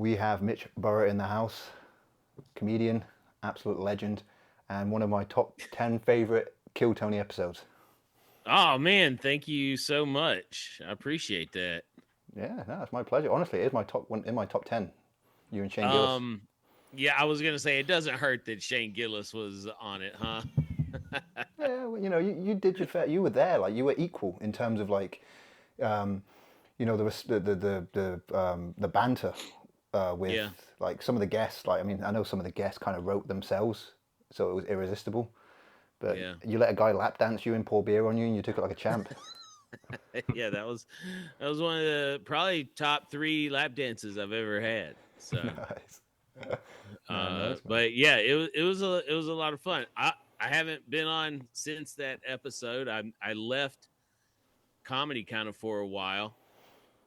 we have Mitch Burrow in the house, comedian, absolute legend, and one of my top 10 favorite Kill Tony episodes. Oh man, thank you so much. I appreciate that. Yeah, no, it's my pleasure. Honestly, it is my top one in my top 10. You and Shane Gillis. Um, yeah, I was gonna say it doesn't hurt that Shane Gillis was on it, huh? Yeah, well, you did your fair. You were there, like you were equal in terms of like, um, there was the banter with Yeah, like some of the guests. Like, I mean, I know some of the guests kind of wrote themselves, so it was irresistible. But yeah, you let a guy lap dance you and pour beer on you, and you took it like a champ. yeah. That was one of the probably top three lap dances I've ever had. So, Nice. No, nice man. but yeah, it was a lot of fun. I haven't been on since that episode. I left comedy kind of for a while.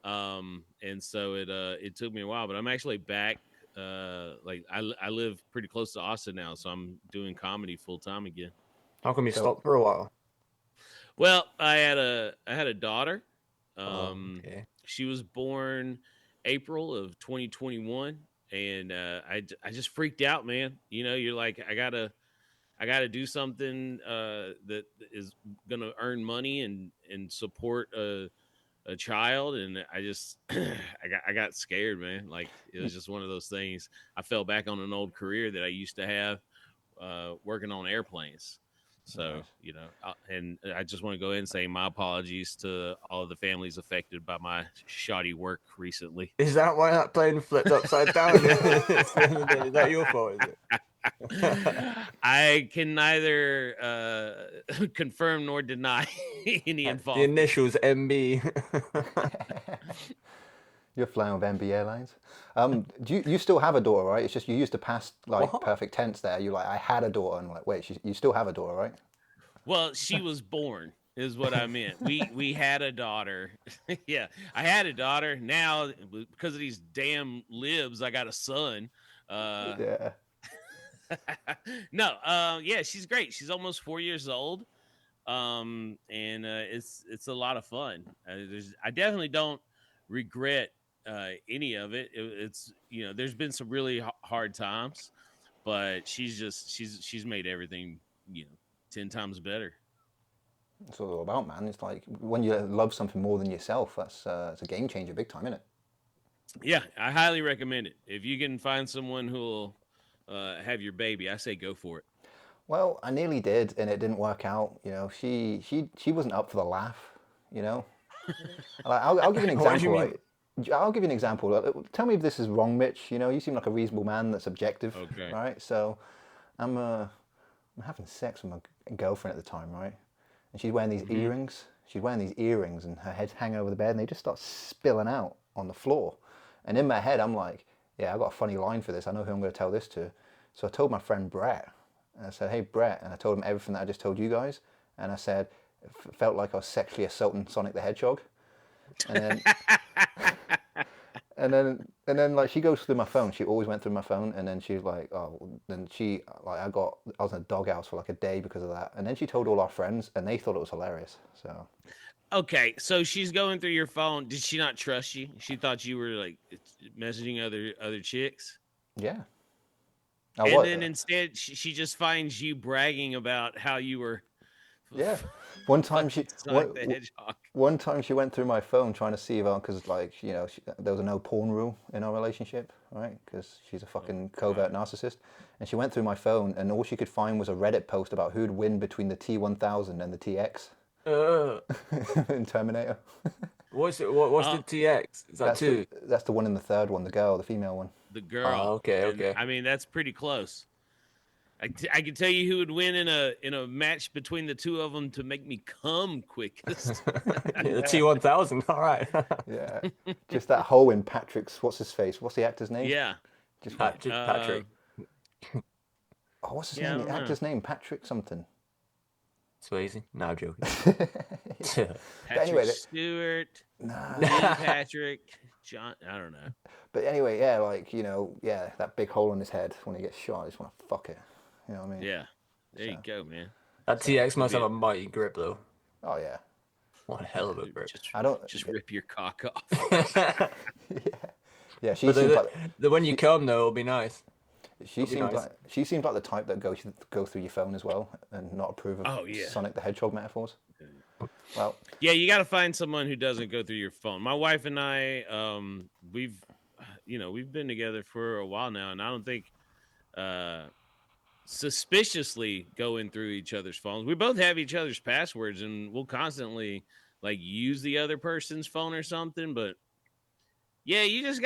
And so it took me a while, but I'm actually back. Like I live pretty close to Austin now, so I'm doing comedy full time again. How come you So, stopped for a while? Well, I had a daughter. Oh, Um, okay. she was born April of 2021, and I just freaked out, man. You're like I gotta do something that is gonna earn money and support a child, and I just I got scared, man. Like it was just one of those things. I fell back on an old career that I used to have, working on airplanes. So, nice. and I just want to go ahead and say my apologies to all of the families affected by my shoddy work recently. Is that why that plane flipped upside down? Is that your fault, is it? I can neither confirm nor deny any The involvement. initials MB. You're flying with MB Airlines. You still have a daughter, right? It's just you used the past like What? perfect tense there. You like I had a daughter, and like wait, you still have a daughter, right? Well, she was born is what I meant. We had a daughter. Yeah, I had a daughter. Now because of these damn libs, I got a son. Uh Yeah. no, yeah, she's great. She's almost 4 years old. And it's a lot of fun. I definitely don't regret any of it. It's there's been some really hard times, but she's made everything 10 times better. That's what it's all about, man. It's like when you love something more than yourself, that's it's a game changer, big time, isn't it? Yeah, I highly recommend it. If you can find someone who'll have your baby, I say go for it. Well, I nearly did, and it didn't work out. She wasn't up for the laugh. You know, like, I'll give you an What do you example. mean? Right, I'll give you an example. Tell me if this is wrong, Mitch. You seem like a reasonable man that's objective, Okay. right? So, I'm having sex with my girlfriend at the time, right? And she's wearing these Hmm. earrings. She's wearing these earrings, and her head's hanging over the bed, and they just start spilling out on the floor. And in my head, I'm like, yeah, I got a funny line for this. I know who I'm going to tell this to. So I told my friend Brett, and I said, hey, Brett, and I told him everything that I just told you guys. And I said, it felt like I was sexually assaulting Sonic the Hedgehog. And then and then like she goes through my phone. She always went through my phone, and then she's like, oh, then she like I was in a doghouse for like a day because of that. And then she told all our friends, and they thought it was hilarious. So Okay, so she's going through your phone. Did she not trust you? She thought you were like messaging other chicks, yeah, I and was then instead she just finds you bragging about how you were yeah. One time fucking she Sonic the Hedgehog. one time she went through my phone trying to see if because like there was a no porn rule in our relationship, right? Because she's a Oh fucking God. covert narcissist, and she went through my phone, and all she could find was a Reddit post about who'd win between the T1000 and the TX Uh, in Terminator. what's it? What's the Uh, TX? Is that two? That's the one in the third one, the girl, the female one. the Oh, girl, okay, and okay. I mean that's pretty close. I can tell you who would win in a match between the two of them to make me come quickest. The Yeah, T1000. All right. yeah. Just that hole in Patrick's what's his face? What's the actor's name? Yeah. Just went. Uh, Patrick. Oh, what's his yeah, I name? don't The know. actor's name? Patrick something. Swayze. No, I'm joking. But Patrick anyway, Stewart, nah. Neil Patrick, John. I don't know. But anyway, yeah, like yeah, that big hole in his head when he gets shot. I just want to fuck it. You know what I mean? Yeah, there So, you go, man. That so TX That'd must be have a it. mighty grip, though. oh yeah, What a hell of a grip. Just I don't. just rip your cock off. Yeah, Yeah, she But seems like when you come though, it'll be nice. she It'll be seems nice. like she seems like the type that go through your phone as well and not approve of Oh yeah. Sonic the Hedgehog metaphors. Well, Yeah, you got to find someone who doesn't go through your phone. My wife and I, we've been together for a while now, and I don't think suspiciously going through each other's phones. We both have each other's passwords, and we'll constantly like use the other person's phone or something. But yeah, you just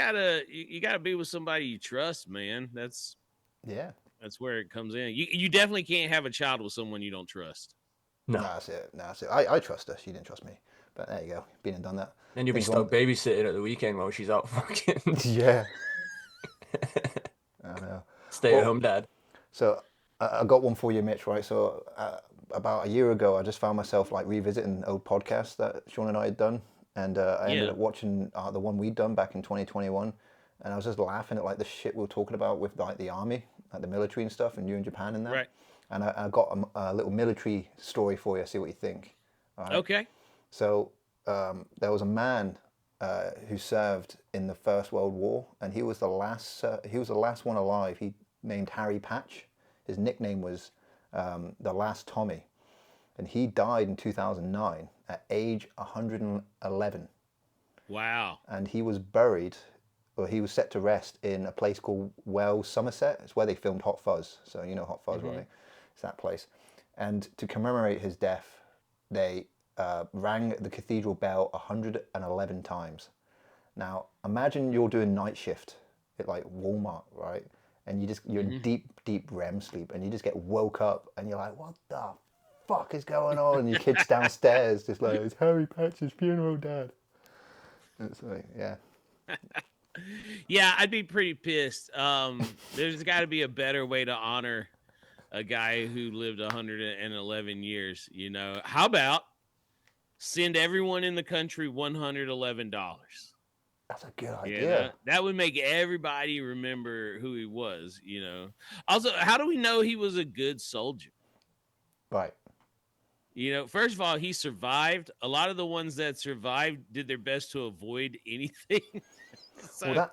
you gotta be with somebody you trust, man. yeah. That's where it comes in. You definitely can't have a child with someone you don't trust. No, No. that's it. No, that's it. I trust her. She didn't trust me. But there you go. Been and done that. Then you'll be Things wrong. stuck babysitting at the weekend while she's out fucking Yeah. I know. stay at home dad. So I got one for you, Mitch. Right. So about a year ago, I just found myself like revisiting old podcasts that Sean and I had done, and I ended up watching the one we'd done back in 2021, and I was just laughing at like the shit we were talking about with like the army, like the military and stuff, and you in Japan and that. Right. And I got a little military story for you. See what you think. All right? Okay. So there was a man who served in the First World War, and he was the last. He was the last one alive. He named Harry Patch. His nickname was the Last Tommy, and he died in 2009 at age 111. Wow. And he was buried, or he was set to rest in a place called Wells, Somerset. It's where they filmed Hot Fuzz. So you know Hot Fuzz, right? It's that place. And to commemorate his death, they rang the cathedral bell 111 times. Now, imagine you're doing night shift at like Walmart, right? And you're in deep REM sleep, and you just get woke up, and you're like, what the fuck is going on? And your kid's downstairs, just like, it's Harry Patch's funeral, Dad. And it's like, yeah. Yeah, I'd be pretty pissed. There's got to be a better way to honor a guy who lived 111 years. You know, how about send everyone in the country $111? That's a good Yeah, idea. that would make everybody remember who he was. You know, also, how do we know he was a good soldier? Right. You know, first of all, he survived. A lot of the ones that survived did their best to avoid anything. So Well,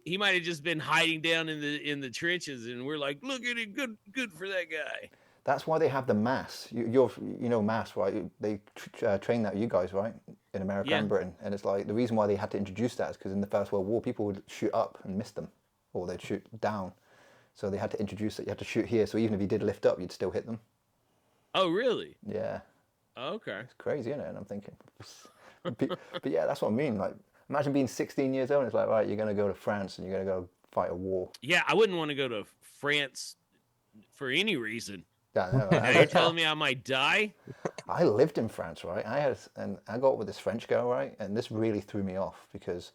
he might have just been hiding down in the trenches, and we're like, look at it, good for that guy. That's why they have the mass. You know mass, right? They train that you guys, right? In America and Britain. And it's like, the reason why they had to introduce that is because in the First World War, people would shoot up and miss them, or they'd shoot down. So they had to introduce it. You had to shoot here. So even if you did lift up, you'd still hit them. Oh, really? Yeah. Okay. It's crazy, isn't it? And I'm thinking, but yeah, that's what I mean. Like, imagine being 16 years old and it's like, right, you're going to go to France and you're going to go fight a war. Yeah, I wouldn't want to go to France for any reason. Yeah, no, Now, you're telling me I might die? I lived in France, right? I got with this French girl, right? And this really threw me off because,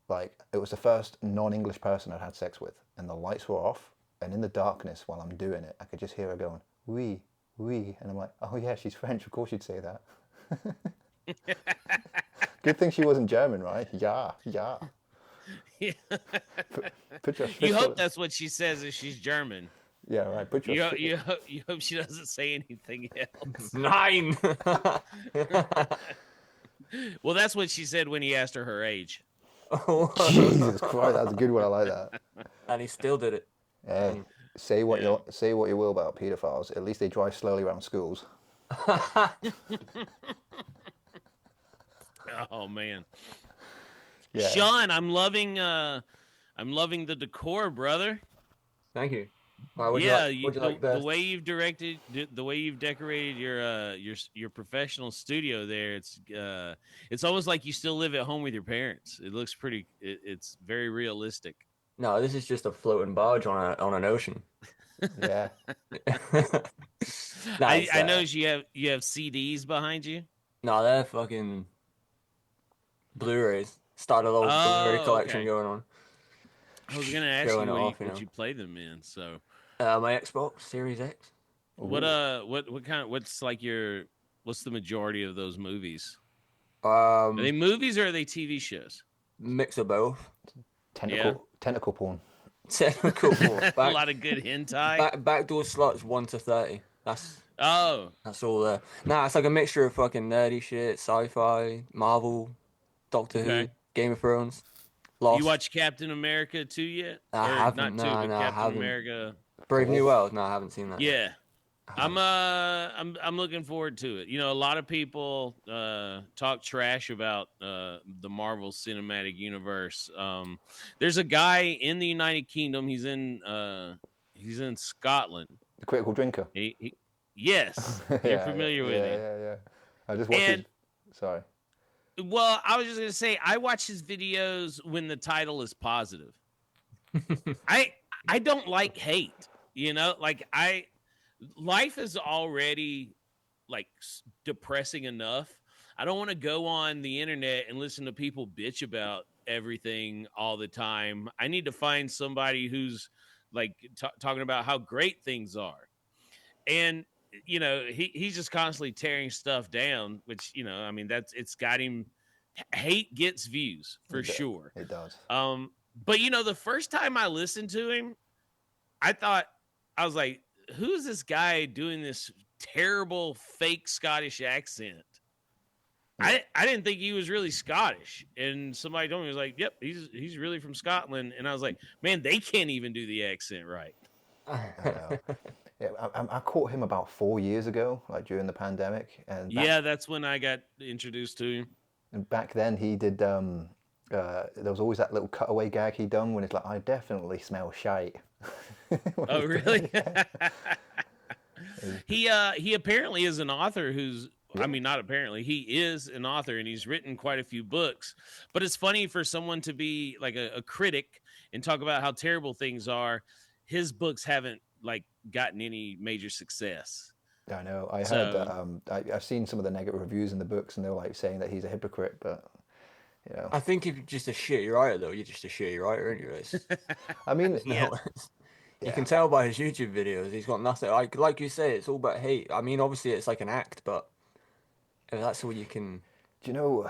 like, it was the first non-English person I'd had sex with, and the lights were off, and in the darkness while I'm doing it, I could just hear her going, "Oui, oui," and I'm like, "Oh yeah, she's French. Of course she'd say that." Good thing she wasn't German, right? Yeah, yeah. Yeah. Put your You fist hope on- that's what she says if she's German. Yeah, right. Put your You hope she doesn't say anything else. 9. Well, that's what she said when he asked her age. Jesus Christ, that's a good one. I like that. And he still did it. Hey, say what you will about pedophiles. At least they drive slowly around schools. Oh man, Yeah. Sean, I'm loving the decor, brother. Thank you. Why, what'd you like the best? way you've decorated your professional studio there. It's almost like you still live at home with your parents. It looks pretty. It's very realistic. No, this is just a floating barge on an ocean. Yeah. I noticed you have CDs behind you. No, they're fucking Blu-rays. Started a little Blu-ray collection okay. going on. I was gonna ask Showing you it what, off, you know. you play them in. So My Xbox Series X. what kind of what's the majority of those movies? Are they movies or are they TV shows? Mix of both. Tentacle porn. Technical. A lot of good hentai. Backdoor slots 1 to 30. That's all there. Nah, it's like a mixture of fucking nerdy shit, sci-fi, Marvel, Doctor Who, Game of Thrones. Lost. You watch Captain America 2 yet? I Or haven't. not 2, No, but no, I Captain haven't. America. Brave New World. No, I haven't seen that yet. Yeah. I'm looking forward to it. A lot of people talk trash about the Marvel Cinematic Universe. There's a guy in the United Kingdom. He's in Scotland. The Critical Drinker. Yes, you're familiar with him. Yeah. I just watched And his. Sorry. well, I was just gonna say I watch his videos when the title is positive. I don't like hate. Life is already like depressing enough. I don't want to go on the internet and listen to people bitch about everything all the time. I need to find somebody who's like talking about how great things are. And he's just constantly tearing stuff down, which I mean it's got him. Hate gets views for sure. It does. But the first time I listened to him, I was like, who's this guy doing this terrible fake Scottish accent? I didn't think he was really Scottish. And somebody told me, he was like, yep, he's really from Scotland. And I was like, man, they can't even do the accent right. I know. Yeah, I caught him about 4 years ago, like during the pandemic. And that's when I got introduced to him. And back then he did, there was always that little cutaway gag he done when it's like, I definitely smell shite. Oh, really? He apparently is an author who's, I mean, not apparently, he is an author and he's written quite a few books. But it's funny for someone to be like a critic and talk about how terrible things are. His books haven't like gotten any major success. I know. I heard that. I've seen some of the negative reviews in the books, and they're like saying that he's a hypocrite. But I think if you're just a shitty writer, though, you're just a shitty writer, anyways. I mean, you can tell by his YouTube videos, he's got nothing. Like you say, it's all about hate. I mean, obviously, it's like an act, but if that's all you can. Do you know?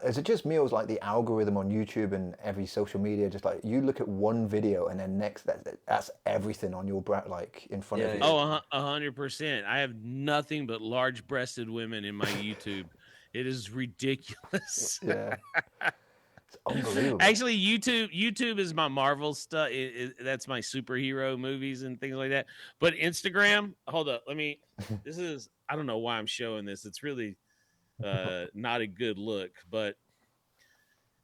Is it just me, or is like the algorithm on YouTube and every social media just like you look at one video and then next that's everything on your like in front of you? Oh, 100%. I have nothing but large-breasted women in my YouTube. It is ridiculous. Yeah, it's unbelievable. Actually, YouTube is my Marvel stuff. That's my superhero movies and things like that. But Instagram, hold up, this is, I don't know why I'm showing this. It's really not a good look, but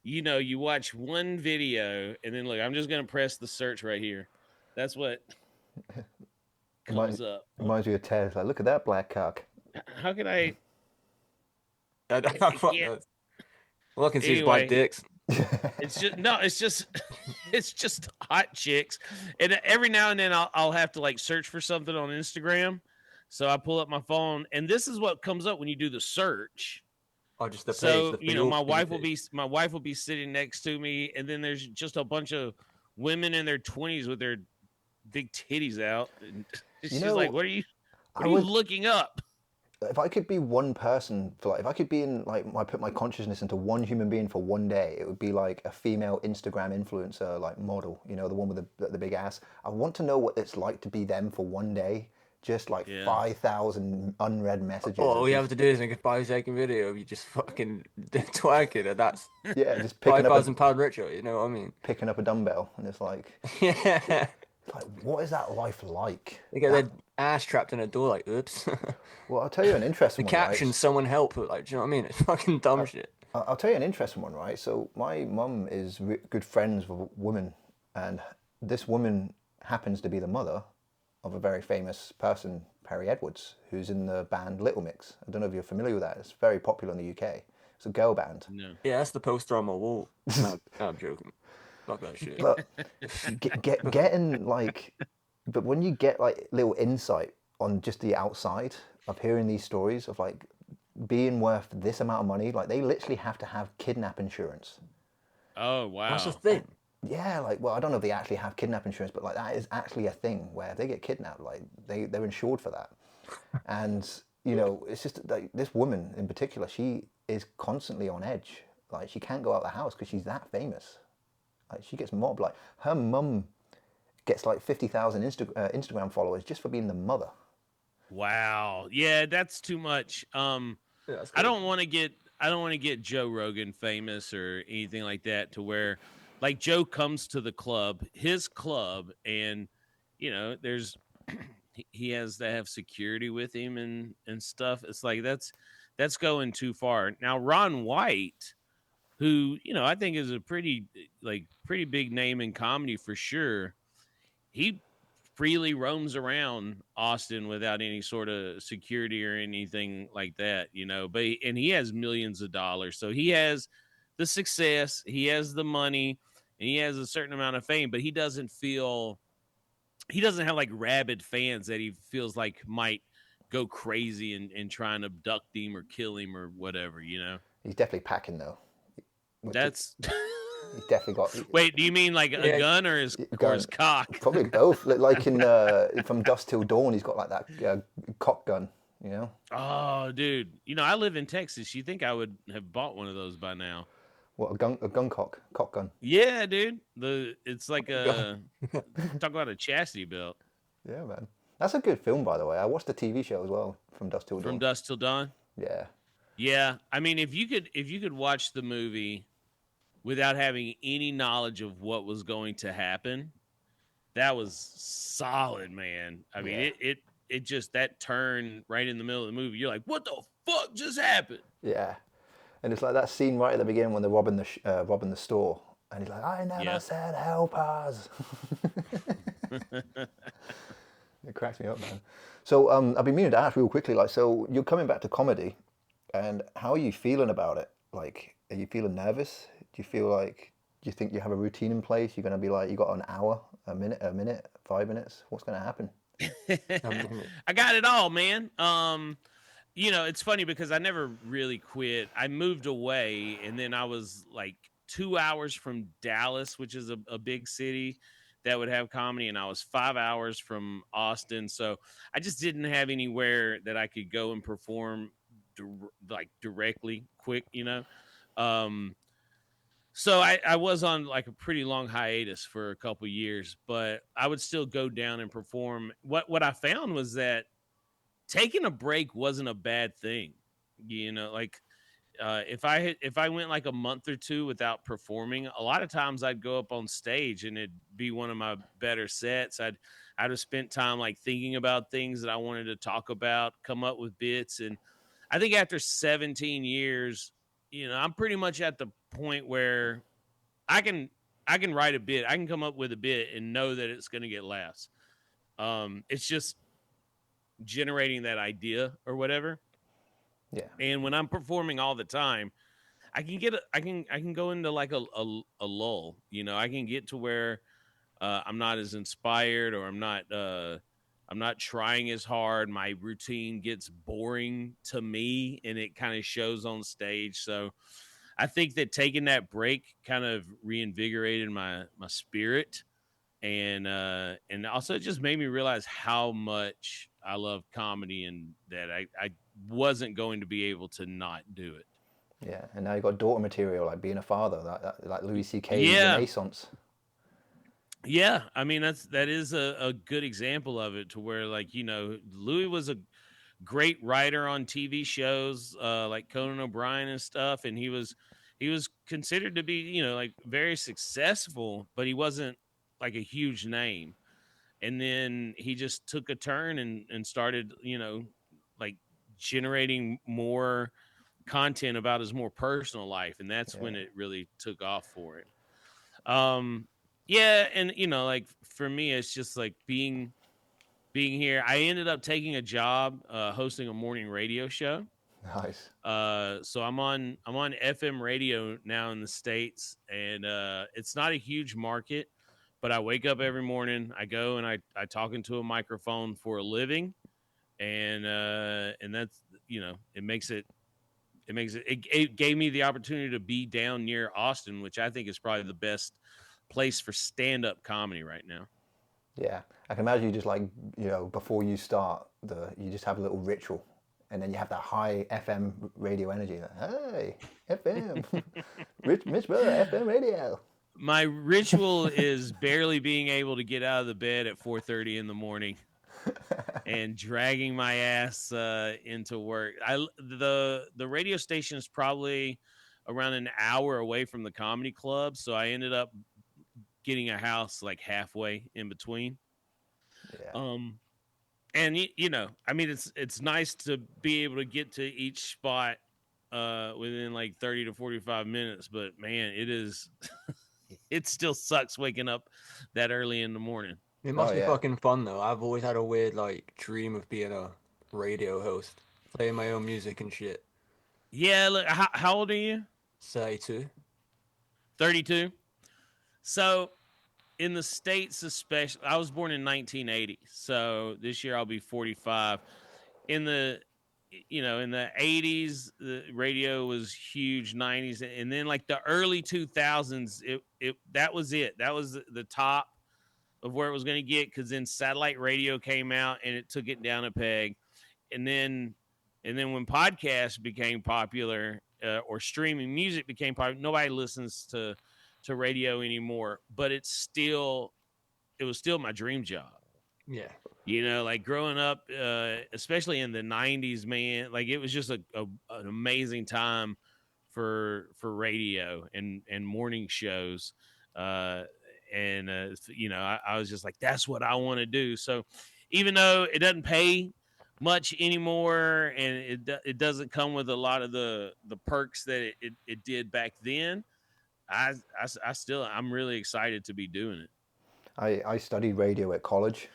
you watch one video and then look, I'm just gonna press the search right here. That's what comes up. Reminds me of Ted. Like, look at that black cock. How can I? All I can see is black dicks. It's just hot chicks, and every now and then I'll have to like search for something on Instagram. So I pull up my phone, and this is what comes up when you do the search. Oh, just the page. So my wife will be sitting next to me, and then there's just a bunch of women in their 20s with their big titties out. And she's like, "What are you looking up?" If I could be one person for like, if I could be in like, I put my consciousness into one human being for one day, it would be like a female Instagram influencer, like model. The one with the big ass. I want to know what it's like to be them for one day. Just like 5,000 unread messages. All you have to do is make a 5-second video of you just fucking twerking, and that's just picking £5,000 richer. You know what I mean? Picking up a dumbbell, and it's like, like, what is that life like? They get their ass trapped in a door, like, oops. Well, I'll tell you an interesting the one. caption, someone help, like, do you know what I mean? It's fucking dumb shit. I'll tell you an interesting one, right? So my mum is good friends with a woman, and this woman happens to be the mother of a very famous person, Perry Edwards, who's in the band Little Mix. I don't know if you're familiar with that. It's very popular in the UK. It's a girl band. No. Yeah, that's the poster on my wall. No, I'm joking. Fuck that shit. But getting like, but when you get like little insight on just the outside of hearing these stories of like being worth this amount of money, like they literally have to have kidnap insurance. Oh wow, that's a thing. Yeah, like, well, I don't know if they actually have kidnap insurance, but like that is actually a thing where if they get kidnapped, like they're insured for that. And it's just like this woman in particular, she is constantly on edge. Like she can't go out the house because she's that famous. Like she gets mobbed. Like her mum gets like 50,000 Instagram followers just for being the mother. Wow, yeah, that's too much. I don't want to get Joe Rogan famous or anything like that to where like Joe comes to the club, his club, and there's he has to have security with him and stuff. It's like that's going too far. Now Ron White, who I think is a pretty big name in comedy for sure, he freely roams around Austin without any sort of security or anything like that, but and he has millions of dollars. So he has the success, he has the money, and he has a certain amount of fame, but he doesn't have like rabid fans that he feels like might go crazy and try and abduct him or kill him or whatever. He's definitely packing though. That's He's definitely got. Wait, do you mean like a Yeah. gun or his Gun. cock? Probably both. Like in From Dusk Till Dawn, he's got like that cock gun. Oh, dude. I live in Texas. You think I would have bought one of those by now? What, a gun cock gun. Yeah, dude. It's like talk about a chastity belt. Yeah, man. That's a good film, by the way. I watched the TV show as well, From Dusk Till Dawn. From Dusk Till Dawn. Yeah. Yeah, I mean, if you could watch the movie without having any knowledge of what was going to happen, that was solid, man. I mean, Yeah. it just, that turn right in the middle of the movie, you're like, what the fuck just happened? Yeah. And it's like that scene right at the beginning when they're robbing the store, and he's like, "I never said help us." It cracks me up, man. So I've been meaning to ask real quickly, like, so you're coming back to comedy, and how are you feeling about it? Like, are you feeling nervous? Do you feel like, do you think you have a routine in place? You're gonna be like, you got an hour, a minute, 5 minutes? What's gonna happen? I got it all, man. It's funny because I never really quit. I moved away, and then I was like 2 hours from Dallas, which is a big city that would have comedy, and I was 5 hours from Austin. So I just didn't have anywhere that I could go and perform directly quick. So I was on like a pretty long hiatus for a couple years, but I would still go down and perform. What I found was that taking a break wasn't a bad thing. Like if I went like a month or two without performing, a lot of times I'd go up on stage and it'd be one of my better sets. I'd have spent time like thinking about things that I wanted to talk about, come up with bits. And I think after 17 years, I'm pretty much at the point where I can write a bit. I can come up with a bit and know that it's going to get laughs. It's just generating that idea or whatever. Yeah. And when I'm performing all the time, I can go into like a lull. I can get to where I'm not as inspired, or I'm not trying as hard. My routine gets boring to me, and it kind of shows on stage. So I think that taking that break kind of reinvigorated my spirit, and also it just made me realize how much I love comedy, and that I wasn't going to be able to not do it. Yeah. And now you got daughter material, like being a father, like Louis C.K.'s Yeah. Renaissance. Yeah, I mean that is a good example of it, to where like Louis was a great writer on TV shows like Conan O'Brien and stuff, and he was considered to be like very successful, but he wasn't like a huge name. And then he just took a turn and started like generating more content about his more personal life, and that's when it really took off for it. Yeah, and like for me, it's just like being here. I ended up taking a job hosting a morning radio show. Nice. So I'm on FM radio now in the States, and it's not a huge market, but I wake up every morning, I go and I talk into a microphone for a living, and that's it gave me the opportunity to be down near Austin, which I think is probably the best place for stand-up comedy right now. Yeah, I can imagine you just like, before you start, you just have a little ritual, and then you have that high FM radio energy. Like, hey, FM, Mitch Burrow, FM radio. My ritual is barely being able to get out of the bed at 4:30 in the morning and dragging my ass into work. The radio station is probably around an hour away from the comedy club. So I ended up getting a house like halfway in between. Yeah. And you know, I mean, it's nice to be able to get to each spot within like 30 to 45 minutes, but man, it still sucks waking up that early in the morning. It Oh must be yeah. fucking fun though. I've always had a weird like dream of being a radio host, playing my own music and shit. Yeah, look, how old are you? 32. 32. So in the States, especially, I was born in 1980. So this year I'll be 45. In the, you know, in the 80s, the radio was huge. 90s, and then like the early 2000s, that was it. That was the top of where it was going to get, because then satellite radio came out and it took it down a peg. And then when podcasts became popular, or streaming music became popular, nobody listens to radio anymore. But it was still my dream job. Yeah. You know, like growing up, especially in the 90s, man, like it was just an amazing time for radio and morning shows. You know, I was just like, that's what I want to do. So even though it doesn't pay much anymore, and it doesn't come with a lot of the perks that it did back then, I'm really excited to be doing it. I studied radio at college,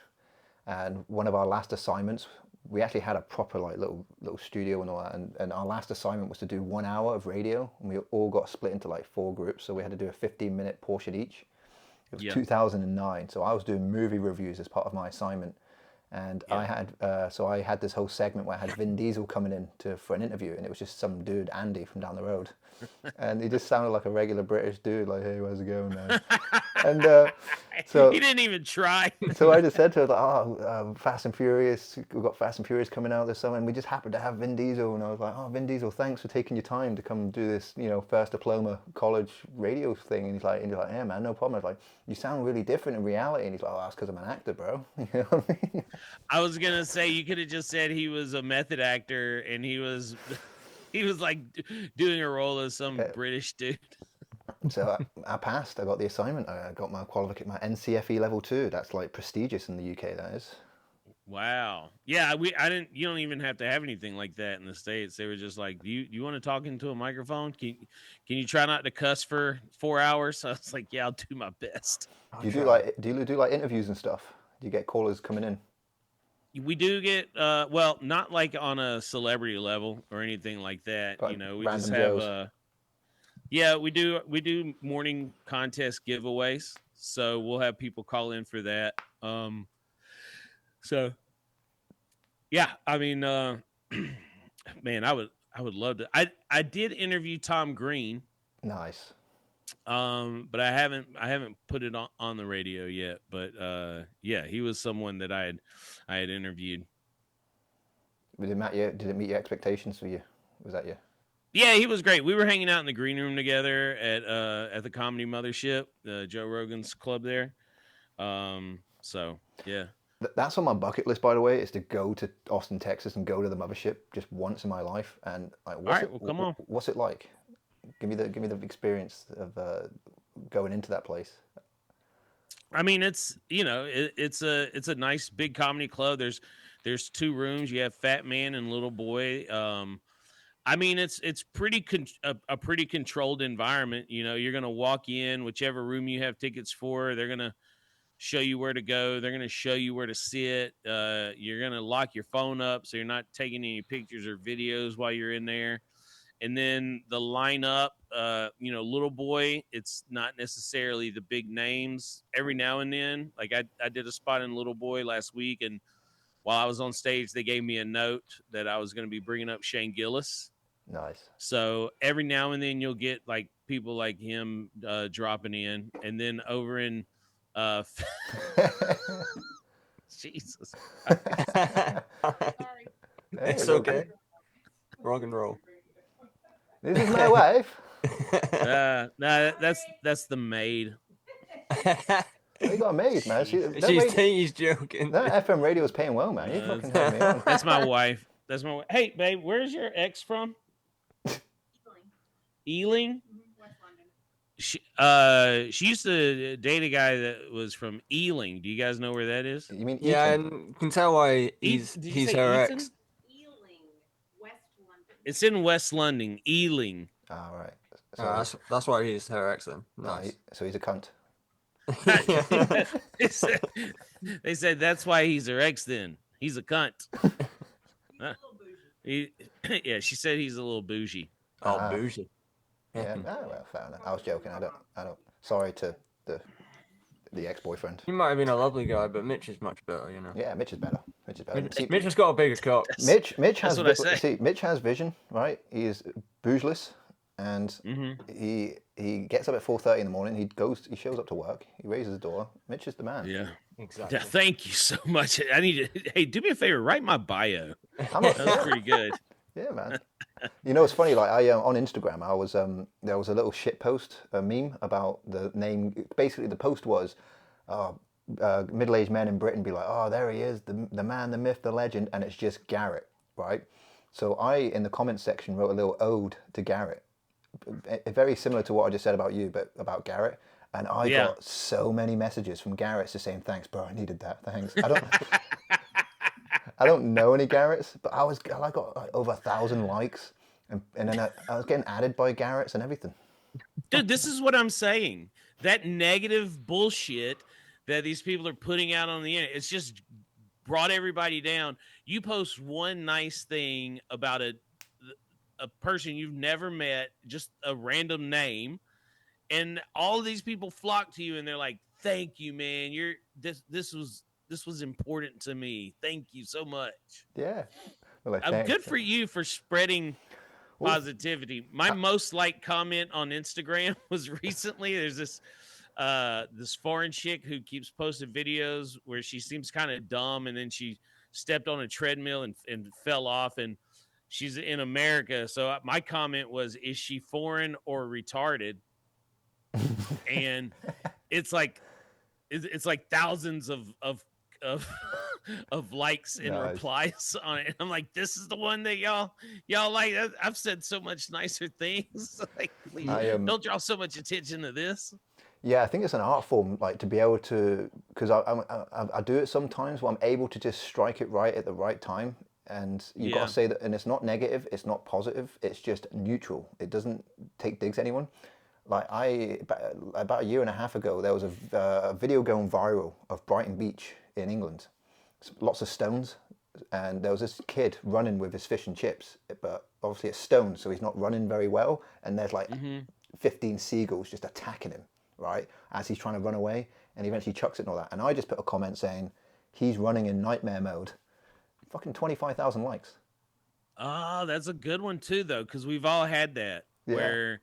and one of our last assignments, we actually had a proper like little studio and all that, and our last assignment was to do 1 hour of radio, and we all got split into like 4 groups, so we had to do a 15-minute portion each. It was 2009, so I was doing movie reviews as part of my assignment, and I had this whole segment where I had Vin Diesel coming in for an interview, and it was just some dude, Andy, from down the road, and he just sounded like a regular British dude, like, hey, how's it going, man? And so he didn't even try. So I just said to her, like, Fast and Furious, we've got Fast and Furious coming out this summer, and we just happened to have Vin Diesel, and I was like, oh, Vin Diesel, thanks for taking your time to come do this, you know, first diploma college radio thing. And he's like, yeah, man, no problem. I was like, you sound really different in reality. And he's like, oh, that's because I'm an actor, bro. You know what I mean? I was gonna say, you could have just said he was a method actor, and he was like doing a role as some British dude. So I passed. I got the assignment. I got my qualification, my NCFE level 2. That's like prestigious in the UK. That is. Wow. Yeah, I didn't. You don't even have to have anything like that in the States. They were just like, do you want to talk into a microphone? Can you try not to cuss for 4 hours? So I was like, yeah, I'll do my best. Do you do like interviews and stuff? Do you get callers coming in? We do get well, not like on a celebrity level or anything like that. Like, you know, we random just have Joes. yeah, we do morning contest giveaways. So we'll have people call in for that. So yeah, I mean, man, I would love to. I did interview Tom Green. Nice. But I haven't put it on the radio yet. But yeah, he was someone that I had interviewed. Did it meet your expectations for you? Was that you? Yeah, he was great. We were hanging out in the green room together at the Comedy Mothership, Joe Rogan's club there. So yeah. That's on my bucket list, by the way, is to go to Austin, Texas, and go to the Mothership just once in my life. And like, come on. What's it like? Give me the experience of going into that place. I mean, it's it's a nice big comedy club. There's 2 rooms. You have Fat Man and Little Boy. I mean, it's a pretty controlled environment. You know, you're gonna walk in, whichever room you have tickets for. They're gonna show you where to go. They're gonna show you where to sit. You're gonna lock your phone up so you're not taking any pictures or videos while you're in there. And then the lineup, Little Boy, it's not necessarily the big names. Every now and then, like I did a spot in Little Boy last week, and while I was on stage, they gave me a note that I was going to be bringing up Shane Gillis. Nice. So every now and then you'll get like people like him dropping in, and then over in Jesus, Sorry. It's okay. Rock and roll. This is my wife. No, that's the maid. You got a maid, man. He's joking. That FM radio is paying well, man. You fucking have me on. That's my wife. Hey, babe, where's your ex from? Ealing. She used to date a guy that was from Ealing. Do you guys know where that is? You mean Yeah, Eton? and you can tell why Did you he's say her Eton? ex. Ealing, West London. It's in West London, Ealing. Ah, right. So, That's why he's her ex then. no, Nice. so he's a cunt. they said that's why he's her ex. Then he's a cunt. Yeah, she said he's a little bougie. Oh, bougie. Yeah. Well, fair enough. I was joking. I don't. Sorry to the ex-boyfriend. He might have been a lovely guy, but Mitch is much better, you know. Yeah, Mitch is better. Mitch is better. See, Mitch has got a bigger cock. Mitch has. what I say. See, Mitch has vision, right? He is bougeless, and he gets up at 4:30 in the morning. He shows up to work. He raises the door. Mitch is the man. Yeah. Exactly. Yeah, thank you so much. I need to. Hey, do me a favor. Write my bio. That was pretty good. Yeah, man. You know, it's funny. Like on Instagram, I was there was a little shit post, a meme about the name. Basically, the post was, middle-aged men in Britain be like, oh, there he is, the man, the myth, the legend, and it's just Garrett, right? So I, in the comments section, wrote a little ode to Garrett, very similar to what I just said about you, but about Garrett. And I got so many messages from Garretts just saying, thanks, bro, I needed that, thanks. I don't know any Garretts, but I got like over 1,000 likes, and then I was getting added by Garretts and everything. Dude, this is what I'm saying. That negative bullshit that these people are putting out on the internet, it's just brought everybody down. You post one nice thing about a person you've never met, just a random name, and all of these people flock to you, and they're like, "Thank you, man. This was important to me. Thank you so much." Yeah. Well, Good for you for spreading positivity. My most liked comment on Instagram was recently. There's this foreign chick who keeps posting videos where she seems kind of dumb, and then she stepped on a treadmill and fell off, and she's in America. So my comment was, "Is she foreign or retarded?" And it's like thousands of likes and replies on it. And I'm like, this is the one that y'all like. I've said so much nicer things. Like, please don't draw so much attention to this. Yeah, I think it's an art form, like to be able to, because I do it sometimes where I'm able to just strike it right at the right time. And you've got to say that, and it's not negative, it's not positive, it's just neutral. It doesn't take digs at anyone. Like about a year and a half ago, there was a video going viral of Brighton Beach in England. Lots of stones, and there was this kid running with his fish and chips, but obviously it's stones, so he's not running very well. And there's like 15 seagulls just attacking him, right, as he's trying to run away, and he eventually chucks it and all that. And I just put a comment saying, he's running in nightmare mode. Fucking 25,000 likes. Oh, that's a good one too, though, because we've all had that where.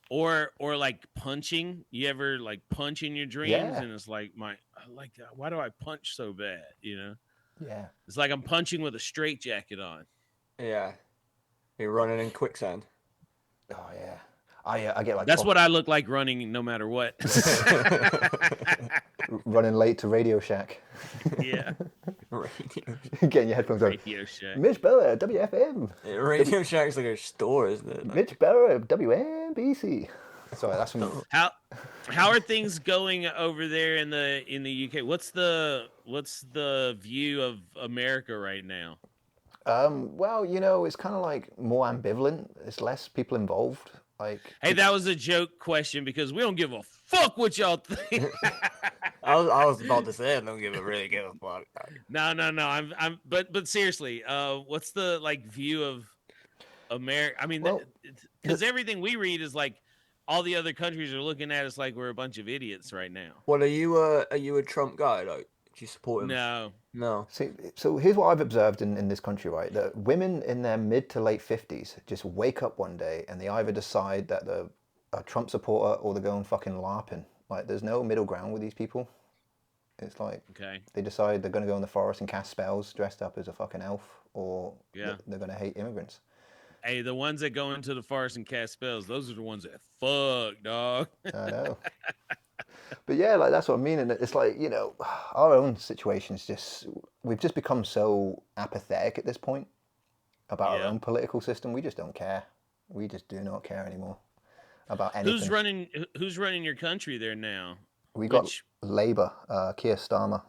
Or like punching. You ever like punch in your dreams and it's like why do I punch so bad? You know? Yeah. It's like I'm punching with a straitjacket on. Yeah. You're running in quicksand. Oh yeah. I get like that's what I look like running no matter what. Running late to Radio Shack. Yeah. Getting your headphones on. Radio Shack. Mitch Burrow, WFM. Yeah, Radio Shack's like a store, isn't it? Mitch Burrow, WNBC. Sorry, that's from. How are things going over there in the UK? What's the view of America right now? Well, you know, it's kind of like more ambivalent. There's less people involved. Like, hey, that was a joke question because we don't give a fuck what y'all think. I was about to say I don't give a fuck. No. But seriously, what's the like view of America? I mean, because everything we read is like all the other countries are looking at us like we're a bunch of idiots right now. Well, are you a Trump guy? Like, do you support him? No. See, so here's what I've observed in this country, right? That women in their mid to late 50s just wake up one day and they either decide that they're a Trump supporter or they're going fucking LARPing. Like, there's no middle ground with these people. It's like they decide they're going to go in the forest and cast spells dressed up as a fucking elf, or they're going to hate immigrants. Hey, the ones that go into the forest and cast spells, those are the ones that fuck, dog. I know. But yeah, like that's what I mean. And it's like, you know, our own situation's we've just become so apathetic at this point about our own political system. We just don't care. We just do not care anymore. about anything. Who's running your country there now? We got Labour, Keir Starmer,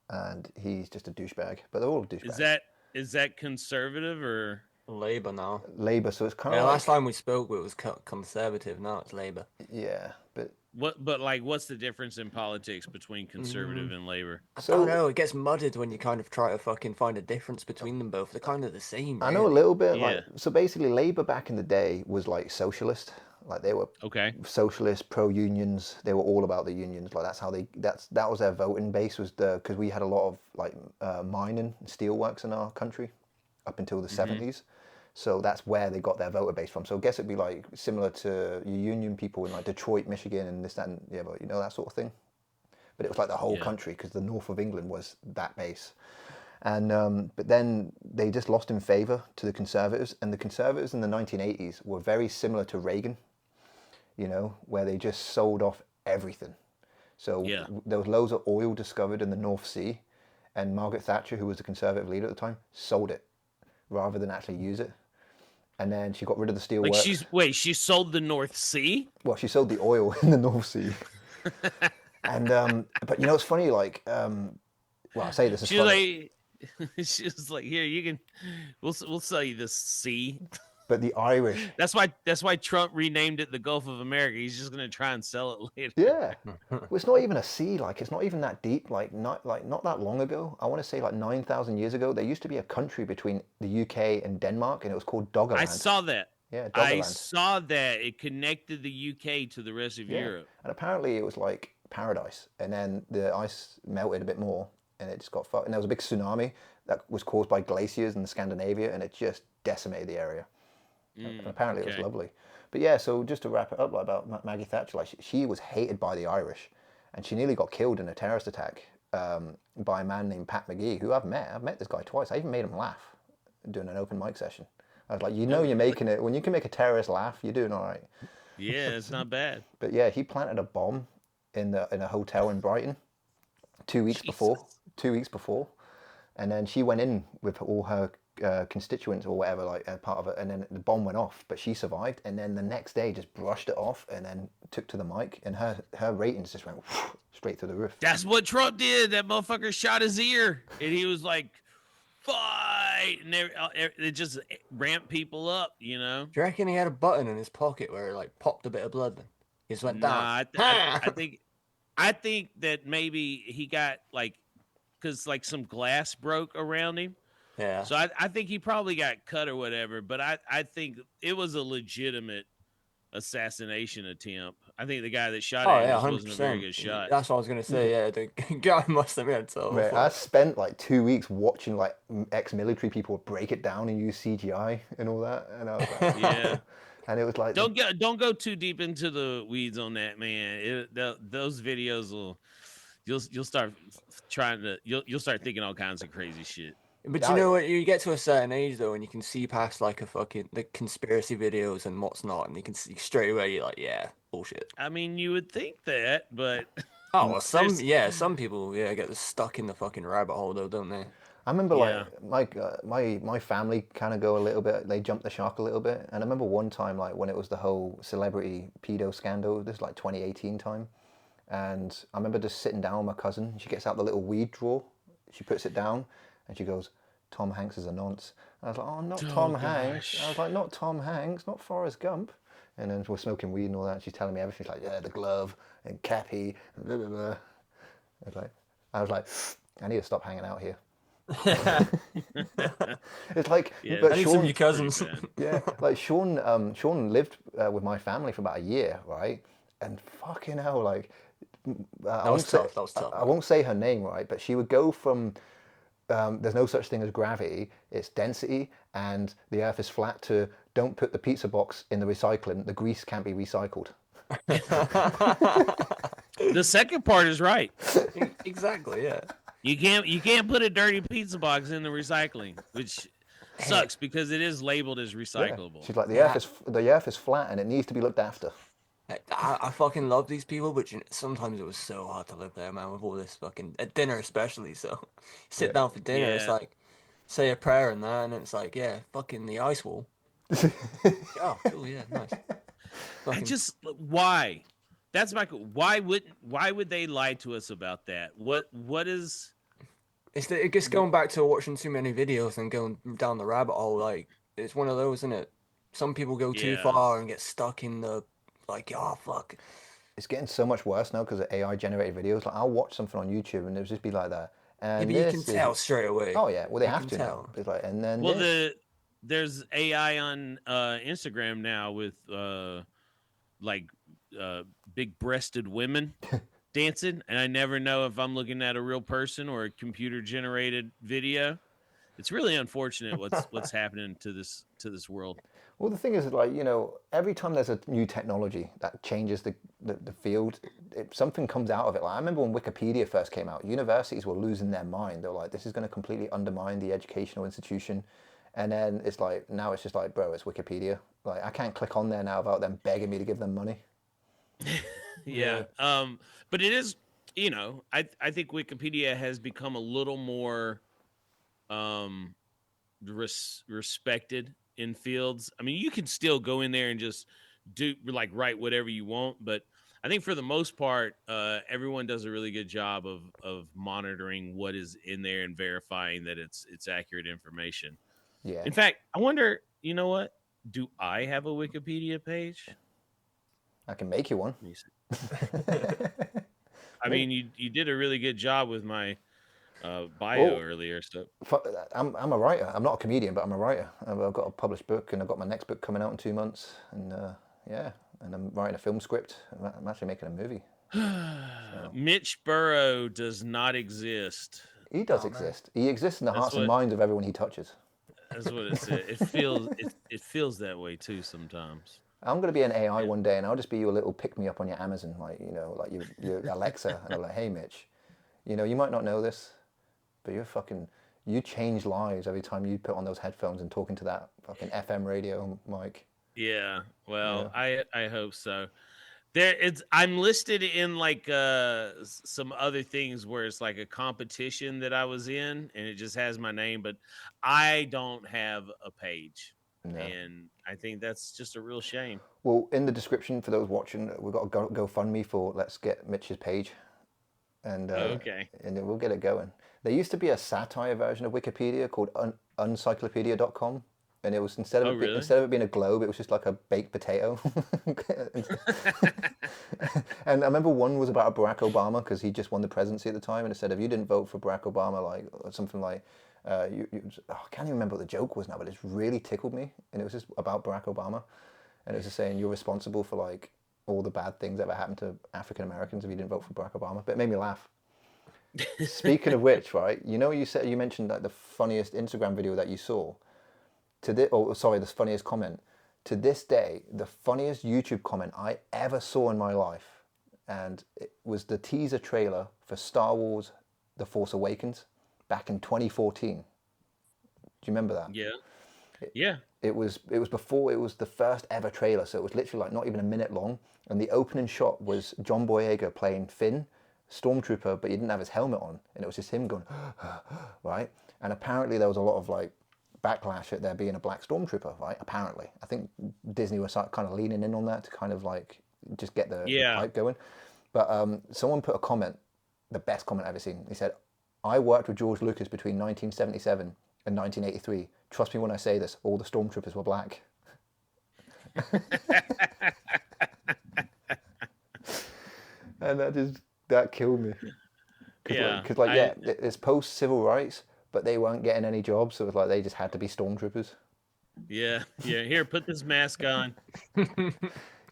and he's just a douchebag. But they're all douchebags. Is that conservative or Labour now? Labour, so it's kind of last time we spoke, it was conservative. Now it's Labour. Yeah, but what's the difference in politics between conservative and Labour? I don't know. It gets muddled when you kind of try to fucking find a difference between them both. They're kind of the same. Really. I know a little bit. Yeah. Like, so basically, Labour back in the day was like socialist. Like they were socialist, pro-unions. They were all about the unions. Like that was their voting base, was because we had a lot of like mining and steelworks in our country up until the 70s. So that's where they got their voter base from. So I guess it'd be like similar to your union people in like Detroit, Michigan, and this, that, and but that sort of thing. But it was like the whole country, because the north of England was that base. And but then they just lost in favour to the Conservatives, and the Conservatives in the 1980s were very similar to Reagan, where they just sold off everything. So there was loads of oil discovered in the North Sea, and Margaret Thatcher, who was the Conservative leader at the time, sold it rather than actually use it. And then she got rid of the steel works. She sold the North Sea? Well, she sold the oil in the North Sea. And but it's funny, like I say this is funny. She was like, here, you can we'll sell you this sea. But the Irish. That's why Trump renamed it the Gulf of America. He's just gonna try and sell it later. Yeah. Well, it's not even a sea, like it's not even that deep, not that long ago. I want to say like 9,000 years ago, there used to be a country between the UK and Denmark, and it was called Doggerland. I saw that. Yeah, I Doggerland. saw that. It connected the UK to the rest of Europe. And apparently it was like paradise. And then the ice melted a bit more, and it just got fucked. And there was a big tsunami that was caused by glaciers in Scandinavia, and it just decimated the area. And apparently it was lovely. But yeah, so just to wrap it up about Maggie Thatcher, like she was hated by the Irish, and she nearly got killed in a terrorist attack by a man named Pat McGee, who I've met. I've met this guy twice. I even made him laugh doing an open mic session. I was like, you're making it. When you can make a terrorist laugh, you're doing all right. Yeah, it's not bad. But yeah, he planted a bomb in a hotel in Brighton 2 weeks before. 2 weeks before, and then she went in with all her constituents or whatever, like part of it, and then the bomb went off, but she survived, and then the next day just brushed it off and then took to the mic, and her ratings just went straight through the roof. That's what Trump did. That motherfucker shot his ear, and he was like, fight, and it just ramped people up, Do you reckon he had a button in his pocket where it like popped a bit of blood? Then he just went down. I think that maybe he got because some glass broke around him. Yeah. So I think he probably got cut or whatever, but I think it was a legitimate assassination attempt. I think the guy that shot him wasn't a very good shot. That's what I was going to say, yeah. The guy must have been so Mate, I spent like 2 weeks watching like ex-military people break it down and use CGI and all that, and I was like, yeah. And it was like, don't go too deep into the weeds on that, man. Those videos you'll start thinking all kinds of crazy shit. But you know what? You get to a certain age though, and you can see past like the conspiracy videos and what's not, and you can see straight away. You're like, yeah, bullshit. I mean, you would think that, but some people get stuck in the fucking rabbit hole though, don't they? I remember my family kind of go a little bit. They jumped the shark a little bit, and I remember one time like when it was the whole celebrity pedo scandal. This is like 2018 time, and I remember just sitting down with my cousin. She gets out the little weed drawer, she puts it down, and she goes, "Tom Hanks is a nonce." I was like, "Oh, not Tom Hanks." I was like, "Not Tom Hanks, not Forrest Gump." And then we're smoking weed and all that. And she's telling me everything. She's like, "Yeah, the glove and Cappy." And blah, blah, blah. I was like, I need to stop hanging out here. It's like, but I need some of your cousins. Yeah, like Sean lived with my family for about a year, right? And fucking hell, like that was tough. I won't say her name, right? But she would go from there's no such thing as gravity, it's density, and the earth is flat, to don't put the pizza box in the recycling, the grease can't be recycled. The second part is right. Exactly, yeah. You can't put a dirty pizza box in the recycling, which sucks because it is labeled as recyclable. Yeah. She's like, the earth is flat and it needs to be looked after. I fucking love these people, but sometimes it was so hard to live there, man, with all this fucking at dinner especially. So sit down for dinner, it's like say a prayer and that, and it's like fucking the ice wall. Oh, cool, yeah, nice. Fucking, why? That's my why would they lie to us about that? What is it gets going back to watching too many videos and going down the rabbit hole. Like it's one of those, isn't it? Some people go too Yeah. far and get stuck in the like, oh fuck. It's getting so much worse now because of AI generated videos. Like I'll watch something on YouTube and it'll just be like that. Yeah, And but you this can is tell straight away. oh yeah, well they You have can to now. tell. It's like and then well this. there's AI on Instagram now with like big breasted women dancing, and I never know if I'm looking at a real person or a computer generated video. It's really unfortunate what's happening to this world. Well, the thing is, like, you know, every time there's a new technology that changes the field, something comes out of it. Like, I remember when Wikipedia first came out, universities were losing their mind. They were like, this is going to completely undermine the educational institution. And then it's like, now it's just like, bro, it's Wikipedia. Like, I can't click on there now without them begging me to give them money. Yeah. But it is, you know, I think Wikipedia has become a little more respected in fields. I mean, you can still go in there and just do like write whatever you want, but I think for the most part, everyone does a really good job of monitoring what is in there and verifying that it's accurate information. Yeah. In fact, I wonder, you know what? Do I have a Wikipedia page? I can make you one. Let me see. I mean, you did a really good job with my bio earlier. So I'm a writer. I'm not a comedian, but I'm a writer. I've got a published book, and I've got my next book coming out in 2 months. And yeah, and I'm writing a film script. I'm actually making a movie. Mitch Burrow does not exist. He does exist. He exists in the hearts and minds of everyone he touches. That's what it said. It feels that way too sometimes. I'm going to be an AI one day, and I'll just be your little pick me up on your Amazon, like, you know, like your Alexa, and I'm like, hey Mitch, you know, you might not know this, but you change lives every time you put on those headphones and talk into that fucking FM radio mic. Yeah, well, yeah. I hope so. I'm listed in like some other things where it's like a competition that I was in, and it just has my name, but I don't have a page. No. And I think that's just a real shame. Well, in the description for those watching, we've got a GoFundMe for Let's Get Mitch's page. And okay. And we'll get it going. There used to be a satire version of Wikipedia called uncyclopedia.com. And it was instead of it being a globe, it was just like a baked potato. And I remember one was about Barack Obama because he just won the presidency at the time, and it said if you didn't vote for Barack Obama, like something like I can't even remember what the joke was now, but it's really tickled me. And it was just about Barack Obama, and it was just saying you're responsible for like all the bad things that ever happened to African Americans if you didn't vote for Barack Obama. But it made me laugh. Speaking of which, right? You know, you mentioned like the funniest Instagram video that you saw. The funniest comment. To this day, the funniest YouTube comment I ever saw in my life, and it was the teaser trailer for Star Wars: The Force Awakens back in 2014. Do you remember that? Yeah. Yeah. It was before it was the first ever trailer, so it was literally like not even a minute long. And the opening shot was John Boyega playing Finn, Stormtrooper, but he didn't have his helmet on, and it was just him going, right? And apparently there was a lot of like backlash at there being a black Stormtrooper, right? Apparently, I think Disney was kind of leaning in on that to kind of like just get the hype going. But someone put a comment, the best comment I've ever seen. He said, "I worked with George Lucas between 1977 and 1983. Trust me when I say this, all the Stormtroopers were black." And that killed me. Because it's post civil rights, but they weren't getting any jobs, so it was like they just had to be stormtroopers. Yeah. Here, put this mask on.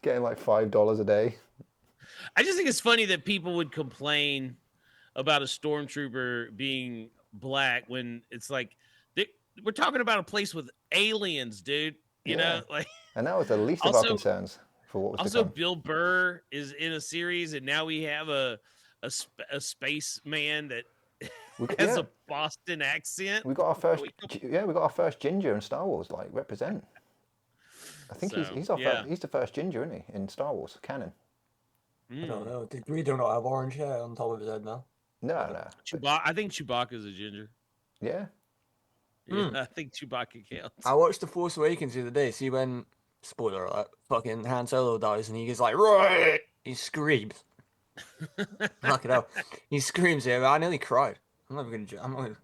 Getting like $5 a day. I just think it's funny that people would complain about a stormtrooper being black when it's like we're talking about a place with aliens, dude. You know, like, and that was the least of our concerns for what was also to come. Bill Burr is in a series, and now we have a space man that has a Boston accent. We got our first ginger in Star Wars. Like, represent. I think he's the first ginger, isn't he, in Star Wars canon? I don't know. Did Greedo not have orange hair on top of his head now? No. I think Chewbacca's a ginger. Yeah. I think Chewbacca counts. I watched The Force Awakens the other day. See when spoiler alert, fucking Han Solo dies and he gets like, right! He screams. Fuck it up. He screams here. I nearly cried. I'm not even gonna. I'm not. Was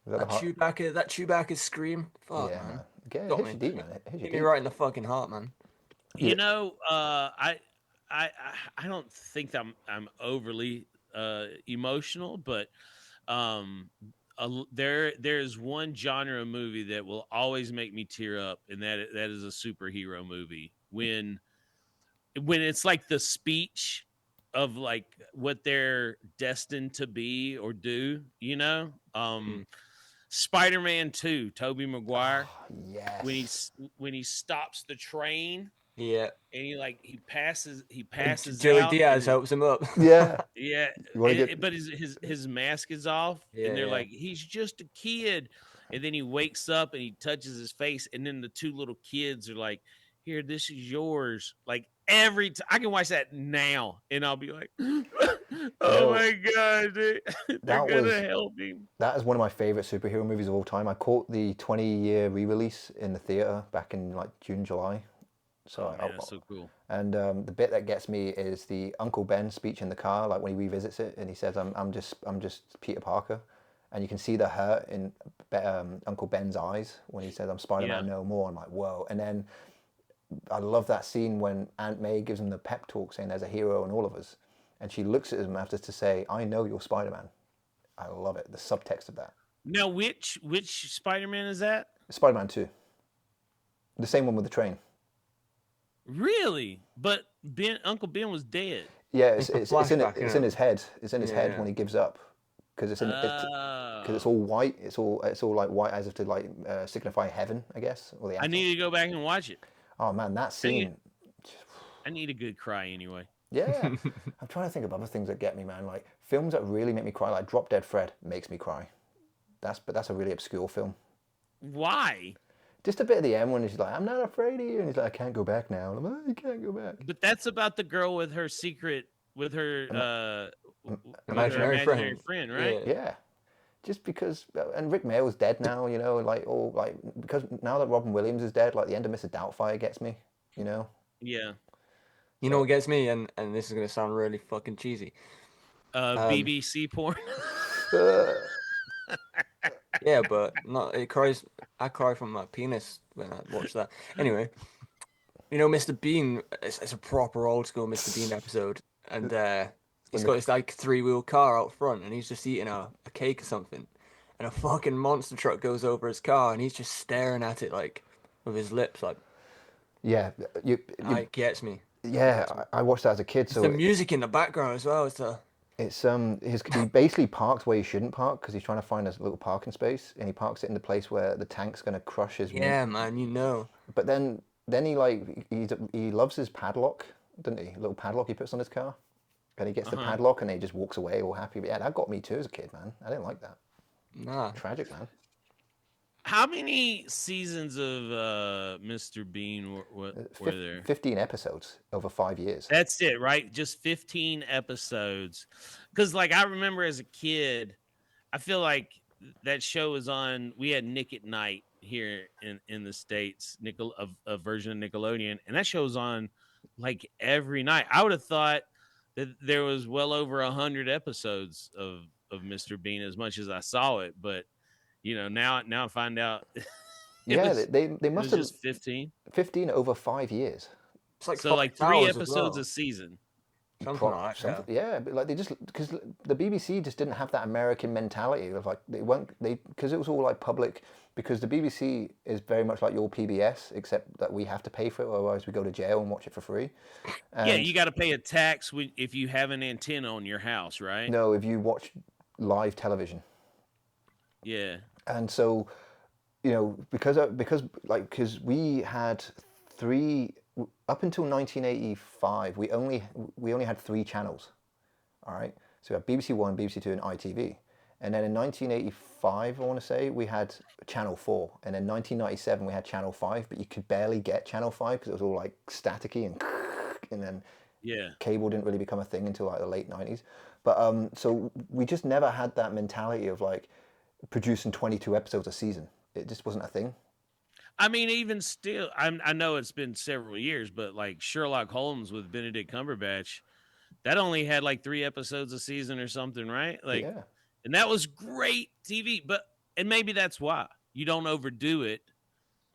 that the heart? That Chewbacca scream. Fuck, Yeah, man. man. It Got hits me. you deep, man. It hits you Hit me deep. right in the fucking heart, man. Yeah. You know, I I don't think I'm overly emotional, but um, there's one genre of movie that will always make me tear up, and that is a superhero movie when it's like the speech of like what they're destined to be or do. You know, Mm. Spider-Man 2, Tobey Maguire, Oh, yes. when he stops the train Yeah. and he passes Joey out and Diaz helps him up. Yeah. yeah, You want to get? but his mask is off, and they're Yeah. like, he's just a kid, and then he wakes up and he touches his face, and then the two little kids are like, here, this is yours. Like every time I can watch that now, and I'll be like, oh know, my god, they're gonna help him. That is one of my favorite superhero movies of all time. I caught the 20-year re-release in the theater back in like June, July. So Oh man, that's so cool. And the bit that gets me is the Uncle Ben speech in the car, like when he revisits it, and he says, I'm just Peter Parker," and you can see the hurt in Uncle Ben's eyes when he says, "I'm Spider-Man no more." I'm like, whoa! And then I love that scene when Aunt May gives him the pep talk, saying, "There's a hero in all of us," and she looks at him after to say, "I know you're Spider-Man." I love it. The subtext of that. Now, which Spider-Man is that? Spider-Man 2, the same one with the train. Really? But Uncle Ben was dead. Yeah, It's it's flashback, in his head. It's in his head Yeah. when he gives up, because it's all white. It's all like white as if to like signify heaven, I guess. Or the I need to go back and watch it. Oh man, that scene. I need a good cry anyway. Yeah, I'm trying to think of other things that get me, man. Like films that really make me cry, like Drop Dead Fred makes me cry. That's a really obscure film. Why? Just a bit at the end when he's like, "I'm not afraid of you," and he's like, "I can't go back now." And I'm like, "Oh, you can't go back." But that's about the girl with her secret, with her Imaginary friend, right? Yeah. Just because, and Rick Mayall's dead now, you know, because now that Robin Williams is dead, like the end of Mr. Doubtfire gets me, you know. Yeah. You know what gets me, and this is gonna sound really fucking cheesy. BBC porn. Yeah, but not it cries. I cry from my penis when I watch that. Anyway, you know, Mr. Bean. It's a proper old school Mr. Bean episode, and he's got his like 3-wheel car out front, and he's just eating a cake or something, and a fucking monster truck goes over his car, and he's just staring at it like with his lips, like. Yeah, It gets me. Yeah, I watched that as a kid. It's So the music in the background as well. he basically parks where he shouldn't park because he's trying to find a little parking space, and he parks it in the place where the tank's gonna crush his. Yeah, man, you know. But then he loves his padlock, doesn't he? A little padlock he puts on his car, and he gets the padlock, and he just walks away all happy. But yeah, that got me too as a kid, man. I didn't like that. Nah. Tragic, man. How many seasons of Mr. Bean were there? 15 episodes over 5 years. That's it, right? Just 15 episodes. Because, like, I remember as a kid, I feel like that show was on. We had Nick at Night here in the States, a version of Nickelodeon, and that show was on like every night. I would have thought that there was well over 100 episodes of Mr. Bean as much as I saw it, but you know, now I find out. They must have just 15. 15 over 5 years. It's like So like 3 episodes a season. Something like that. Yeah, but like they just because the BBC just didn't have that American mentality of like because it was all like public, because the BBC is very much like your PBS except that we have to pay for it, otherwise we go to jail and watch it for free. Yeah, you got to pay a tax if you have an antenna on your house, right? No, if you watch live television. Yeah. And so, you know, because we had up until 1985, we only had 3 channels. All right, so we had BBC One, BBC Two, and ITV. And then in 1985, I want to say, we had Channel 4. And in 1997, we had Channel 5, but you could barely get Channel 5 because it was all like staticky and then cable didn't really become a thing until like the late 90s. But so we just never had that mentality of like producing 22 episodes a season. It just wasn't a thing. I mean, even still, I know it's been several years, but like Sherlock Holmes with Benedict Cumberbatch, that only had like 3 episodes a season or something, right? Like, Yeah. and that was great TV. But and maybe that's why you don't overdo it,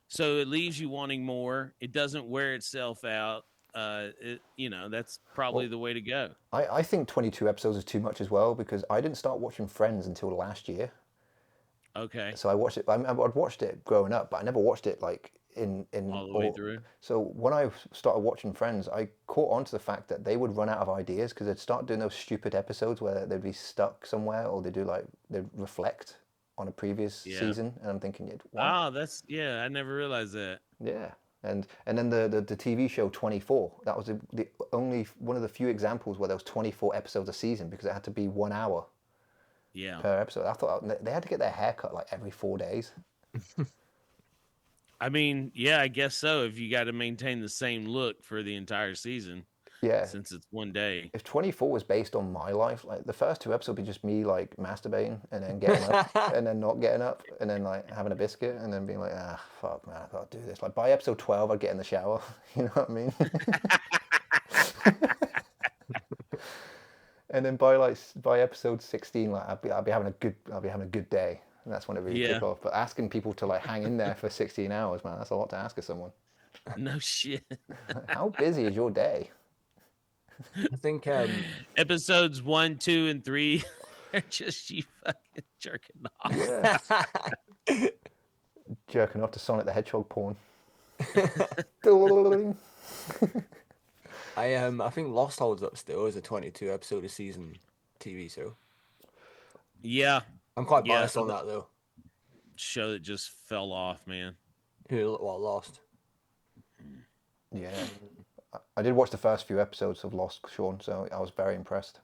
so it leaves you wanting more. It doesn't wear itself out. That's probably Well, the way to go. I think 22 episodes is too much as well because I didn't start watching Friends until last year. Okay, So I watched it. I'd watched it growing up, but I never watched it like in all the way all. through. So when I started watching Friends, I caught on to the fact that they would run out of ideas because they'd start doing those stupid episodes where they'd be stuck somewhere or they'd reflect on a previous Yeah. season, and I'm thinking, why? Oh, I never realized that. Yeah. And then the TV show 24, that was the only one of the few examples where there was 24 episodes a season because it had to be 1 hour Yeah. per episode. I thought they had to get their hair cut like every 4 days. I mean, yeah, I guess so. If you got to maintain the same look for the entire season, Yeah. since it's one day. If 24 was based on my life, like the first 2 episodes would be just me like masturbating and then getting up and then not getting up and then like having a biscuit and then being like, fuck man, I gotta do this. Like by episode 12, I'd get in the shower. You know what I mean? And then by episode 16, like I'll be having a good day. And that's when it really Yeah. kick off. But asking people to like hang in there for 16 hours, man, that's a lot to ask of someone. No shit. How busy is your day? I think Episodes 1, 2, and 3 are just you fucking jerking off. Yeah. Jerking off to Sonic the Hedgehog porn. I think Lost holds up still as a 22 episode a season TV show. Yeah. I'm quite biased on that though. Show that just fell off, man. Lost? Yeah. I did watch the first few episodes of Lost, Sean, so I was very impressed.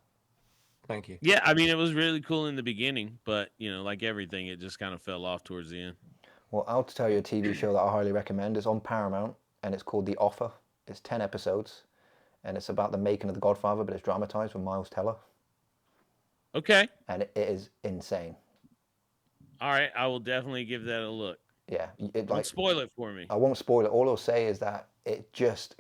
Thank you. Yeah, I mean, it was really cool in the beginning, but, like everything, it just kind of fell off towards the end. Well, I'll tell you a TV show that I highly recommend. It's on Paramount, and it's called The Offer. It's 10 episodes, and it's about the making of The Godfather, but it's dramatized with Miles Teller. Okay. And it is insane. All right, I will definitely give that a look. Yeah. Don't spoil it for me. I won't spoil it. All I'll say is that it just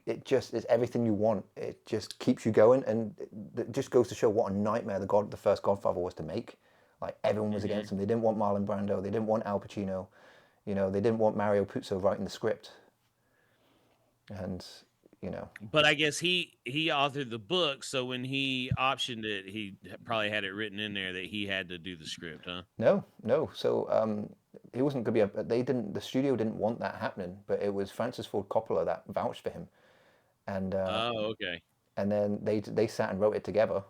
is everything you want. It just keeps you going, and it just goes to show what a nightmare the first Godfather was to make. Like everyone was against him. They didn't want Marlon Brando. They didn't want Al Pacino. They didn't want Mario Puzo writing the script. And But I guess he authored the book, so when he optioned it, he probably had it written in there that he had to do the script, huh? No. So he wasn't going to be the studio didn't want that happening, but it was Francis Ford Coppola that vouched for him. And okay. And then they sat and wrote it together,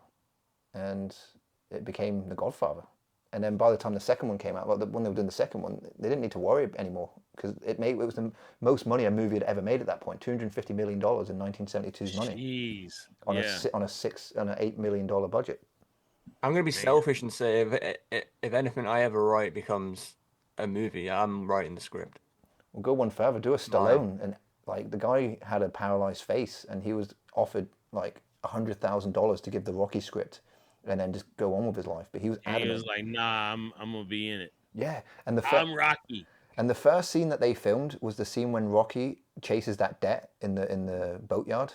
and it became The Godfather. And then by the time the second one came out, when they were doing the second one, they didn't need to worry anymore because it was the most money a movie had ever made at that point, $250 million in 1972's money. Jeez. On an $8 million budget. I'm gonna be selfish and say if anything I ever write becomes a movie, I'm writing the script. We'll go one further. Do a Stallone, and like the guy had a paralyzed face, and he was offered like $100,000 to give the Rocky script, and then just go on with his life. But he was adamant. He was like, "Nah, I'm gonna be in it." Yeah, and I'm Rocky. And the first scene that they filmed was the scene when Rocky chases that debt in the boatyard,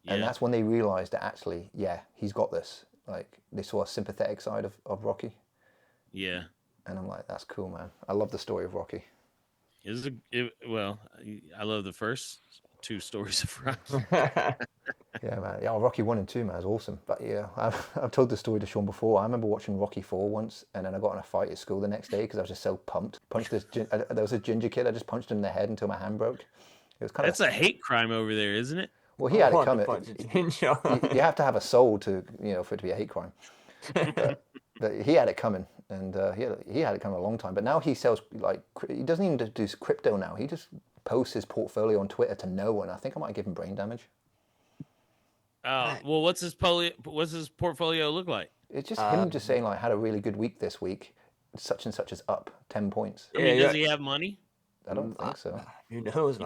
and that's when they realized that actually, yeah, he's got this. Like they saw a sympathetic side of Rocky. Yeah. And I'm like, that's cool, man. I love the story of Rocky. I love the first 2 stories of Rocky. Yeah, man. Yeah, Rocky 1 and 2, man, is awesome. But yeah, I've told this story to Sean before. I remember watching Rocky 4 once, and then I got in a fight at school the next day because I was just so pumped. There was a ginger kid. I just punched him in the head until my hand broke. It was That's a hate crime over there, isn't it? Well, he had it coming. You have to have a soul to for it to be a hate crime. But he had it coming, and he had it coming a long time. But now he sells he doesn't even do crypto now. He just posts his portfolio on Twitter to no one. I think I might give him brain damage. Well, what's his portfolio look like? It's just him just saying like had a really good week this week. Such and such is up 10 points. I mean, does he have money? I don't think so. Who knows? You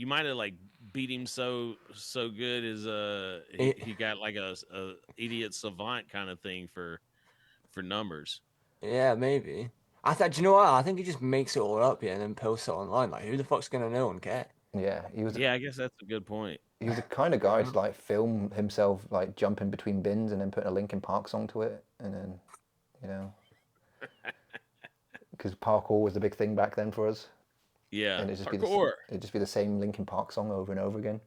might have beat him so good as he got like a idiot savant kind of thing for numbers. Yeah, maybe. Do you know what? I think he just makes it all up, yeah, and then posts it online. Like, who the fuck's gonna know and care? Yeah, Yeah, I guess that's a good point. he was the kind of guy to like film himself like jumping between bins and then putting a Linkin Park song to it, and then, you know, because parkour was the big thing back then for us, Yeah, and parkour. it'd just be the same Linkin Park song over and over again.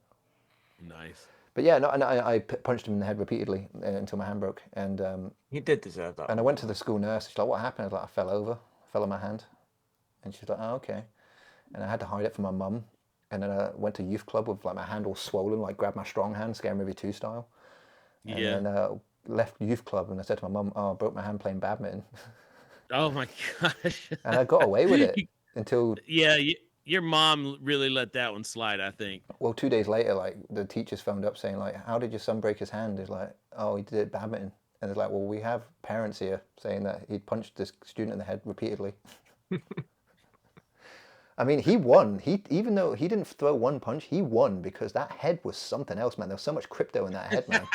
Nice. But yeah, no, and I punched him in the head repeatedly until my hand broke, and He did deserve that. I went to the school nurse. She's like, "What happened?" I was like, "I fell over, fell on my hand," and she's like, "Oh, okay," and I had to hide it from my mum. And then I went to youth club with like my hand all swollen, like grab my strong hand, Scary Movie 2 style. And Yeah. then left youth club and I said to my mum, "Oh, I broke my hand playing badminton." Oh my gosh. And I got away with it until, Yeah, your mom really let that one slide, I think. well, 2 days later, like the teachers phoned up saying like, "How did your son break his hand?" It's like, "Oh, he did it badminton." And it's like, "Well, we have parents here saying that he punched this student in the head repeatedly." I mean, he won. Even though he didn't throw one punch, he won because that head was something else, man. There was so much crypto in that head, man.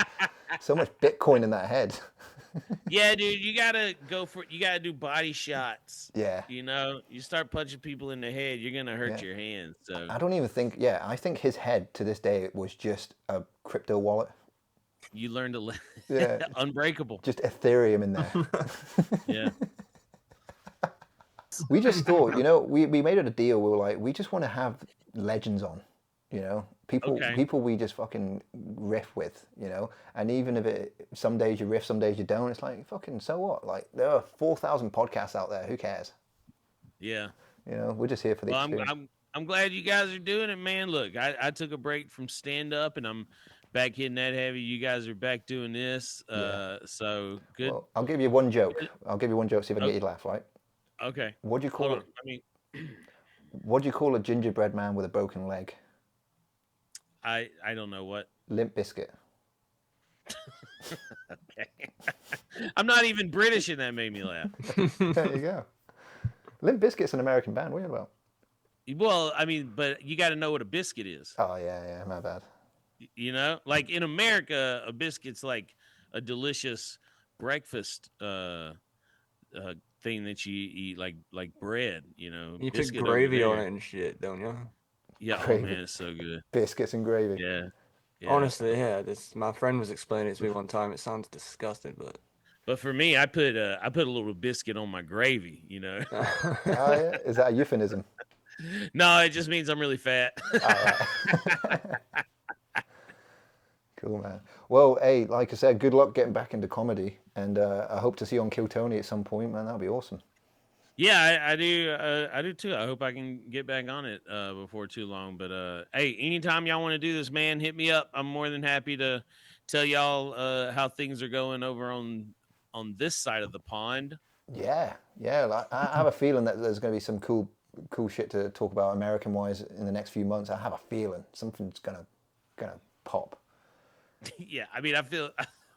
So much Bitcoin in that head. Yeah, dude, you gotta go for it. You gotta do body shots. Yeah. You know, you start punching people in the head, you're gonna hurt Yeah. your hands. So I don't even think, yeah, I think his head to this day was just a crypto wallet. you learn to Yeah. unbreakable. Just Ethereum in there. Yeah. We just thought, we made it a deal. We were like, we just want to have legends on, Okay. people we just fucking riff with, and even if some days you riff, some days you don't, it's like, fucking, so what? Like, there are 4,000 podcasts out there. Who cares? Yeah. We're just here for the Well, experience. I'm glad you guys are doing it, man. Look, I took a break from stand up and I'm back hitting that heavy. You guys are back doing this. So good. Well, I'll give you one joke. See if I can get you to laugh, right? Okay. What do you call Hold it? on. I mean, What do you call a gingerbread man with a broken leg? I don't know what. Limp Biscuit. Okay. I'm not even British and that made me laugh. There you go. Limp Bizkit's an American band. What are you about? Well, I mean, but you got to know what a biscuit is. Oh, yeah, my bad. Like in America, a biscuit's like a delicious breakfast thing that you eat, like bread. You put biscuit gravy over on there. it and shit, don't you? Yeah, Gravy. oh man, it's so good. Biscuits and gravy. Yeah, yeah. Honestly, yeah. My friend was explaining it to me one time. It sounds disgusting, but But for me, I put a little biscuit on my gravy. Oh, yeah? Is that a euphemism? No, it just means I'm really fat. All right. Cool, man. Well, hey, like I said, good luck getting back into comedy, and I hope to see you on Kill Tony at some point, man. That'll be awesome. Yeah, I do. I do too. I hope I can get back on it before too long. But hey, anytime y'all want to do this, man, hit me up. I'm more than happy to tell y'all how things are going over on this side of the pond. Yeah. Like, I have a feeling that there's going to be some cool shit to talk about American-wise in the next few months. I have a feeling something's gonna pop. Yeah, I mean, I feel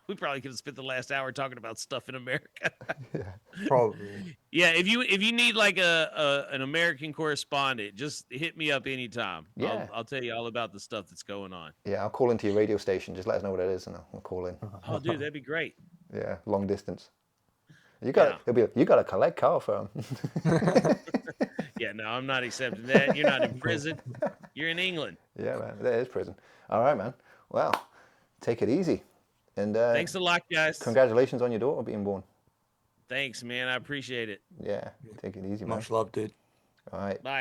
we probably could have spent the last hour talking about stuff in America. Yeah. probably. Yeah, if you need like an American correspondent, just hit me up anytime. Yeah. I'll tell you all about the stuff that's going on. Yeah, I'll call into your radio station. Just let us know what it is, and I'll call in. Oh, dude, that'd be great. Yeah, long distance. You got you got to collect call from. Yeah, no, I'm not accepting that. You're not in prison. You're in England. Yeah, man, that is prison. All right, man. Well, take it easy, and Thanks a lot, guys. congratulations on your daughter being born. Thanks, man. I appreciate it. Yeah, take it easy, man. Much love, dude. All right. Bye.